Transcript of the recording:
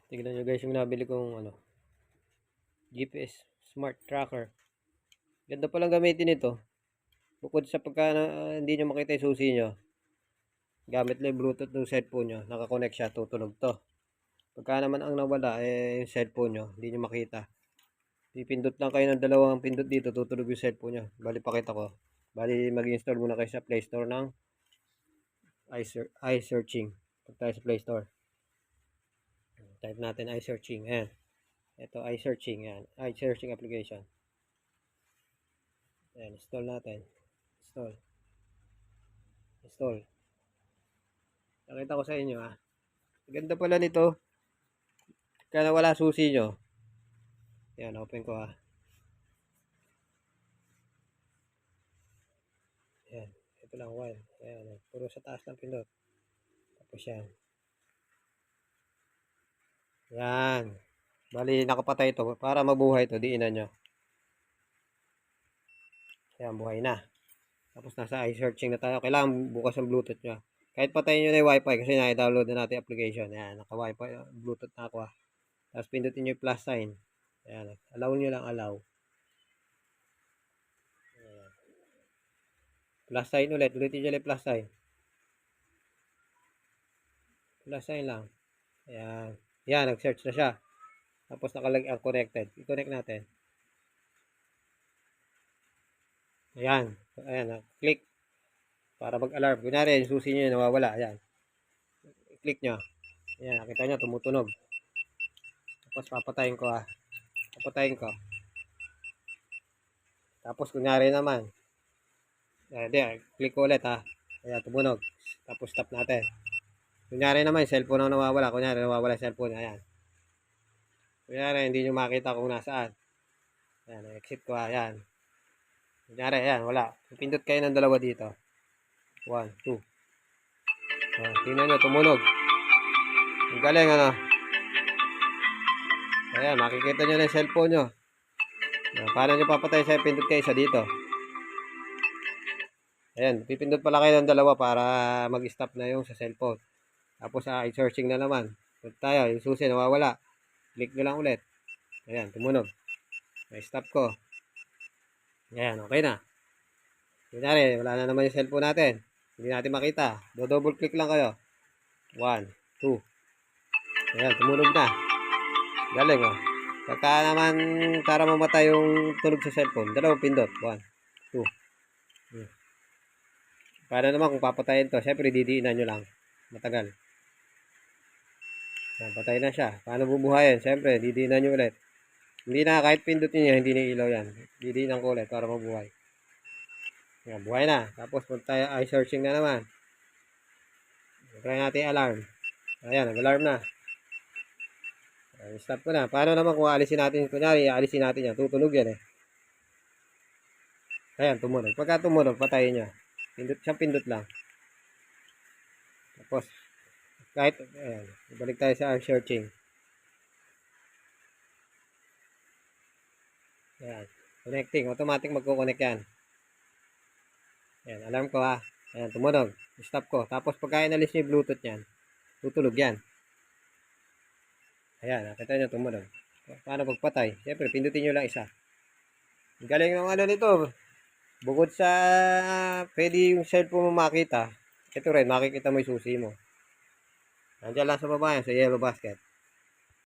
Tignan nyo guys yung nabili kong GPS smart tracker. Ganda palang gamitin ito. Bukod sa pagka hindi nyo makita yung susi nyo, gamit lang yung Bluetooth ng cellphone nyo, nakakonect siya, tutunog to. Pagka naman ang nawala, yung cellphone nyo, hindi nyo makita. Pipindot lang kayo ng dalawang pindot dito, tutunog yung cellphone nyo. Bali, pakita ko. Bali, mag-install muna kayo sa Play Store ng iSearching. Pag tayo sa Play Store. Type natin iSearching. Ayan. Ito, iSearching. Ayan. iSearching application. Ayan, install natin. Install. Nakita ko sa inyo Ganda pala nito. Kaya wala susi nyo. Ayan, open ko Ayan. Ito lang, while. Ayan, puro sa taas ng pindot. Tapos yan. Yan. Bali, nakapatay ito. Para mabuhay ito, diinan nyo. Ayan, buhay na. Tapos nasa iSearching na tayo. Kailangan bukas ang Bluetooth nyo. Kahit patayin nyo na yung Wi-Fi kasi na-download na natin yung application. Ayan, naka-Wi-Fi, Bluetooth na ako Tapos pindutin nyo yung plus sign. Ayan, allow nyo lang, allow. Ayan. Plus sign ulit. Ulitin nyo yung plus sign. Plus sign lang. Ayan. Ayan, nag-search na siya. Tapos nakalagay ang connected. I-connect natin. Ayan. Ayan, click. Para mag-alarm. Kunyari, yung susi nyo nawawala. Ayan. I-click nyo. Ayan, nakita nyo, tumutunog. Tapos papatayin ko Papatayin ko. Tapos kunyari naman. Ayan, click ko ulit Ayan, tumunog. Tapos stop natin. Kunyari naman, yung cellphone ang nawawala. Kunyari, nawawala yung cellphone. Ayan. Kunyari, hindi nyo makita kung nasaan. Ayan, exit ko Ayan. Kunyari, ayan, wala. Pindot kayo ng dalawa dito. 1, 2. Tingnan nyo, tumunog. Ang galing, Ayan, makikita nyo na yung cellphone nyo. Paano nyo papatay sa pindot kayo isa dito? Ayan, pipindot pala kayo ng dalawa para mag-stop na yung sa cellphone. Tapos i-searching na naman. Punta tayo, yung susi nawawala. Click nyo lang ulit. Ayan, tumunog. Na-stop ko. Ayan, okay na. Kunyari, wala na naman yung cellphone natin. Hindi natin makita. Do-double click lang kayo. 1, 2. Ayan, tumunog na. Galing Pagka naman para mamatay yung tunog sa cellphone, dalawang pindot. 1, 2. Para naman kung papatayin to, syempre didiinan nyo lang. Matagal. Ayan, patay na siya. Paano bubuhayin? Syempre, didiinan nyo ulit. Hindi na, kahit pindutin nyo, hindi na ilaw yan. Didiinan ko ulit para mabuhay. Ayan, buhay na. Tapos punta tayo, i-searching na naman. Try natin alarm. Ayan, nag-alarm na. Stop ko na. Paano naman kung aalisin natin? Kunyari, aalisin natin yan. Tutunog yan Ayan, tumunog. Pagka tumunog, patayin nyo. Pindot lang. Tapos, kahit, ayan, balik tayo sa searching. Ayan, connecting. Automatic magko-connect yan. Ayan, alarm ko Ayan, tumunog. Stop ko. Tapos, pagka inalis nyo yung Bluetooth yan, tutulog yan. Ayan, nakita nyo tumunog. Paano pagpatay? Siyempre, pindutin nyo lang isa. Galing ng nito. Bukod sa pwede yung cellphone mo makita, ito rin, makikita mo yung susi mo. Nandiyan lang sa baba yan, sa yellow basket.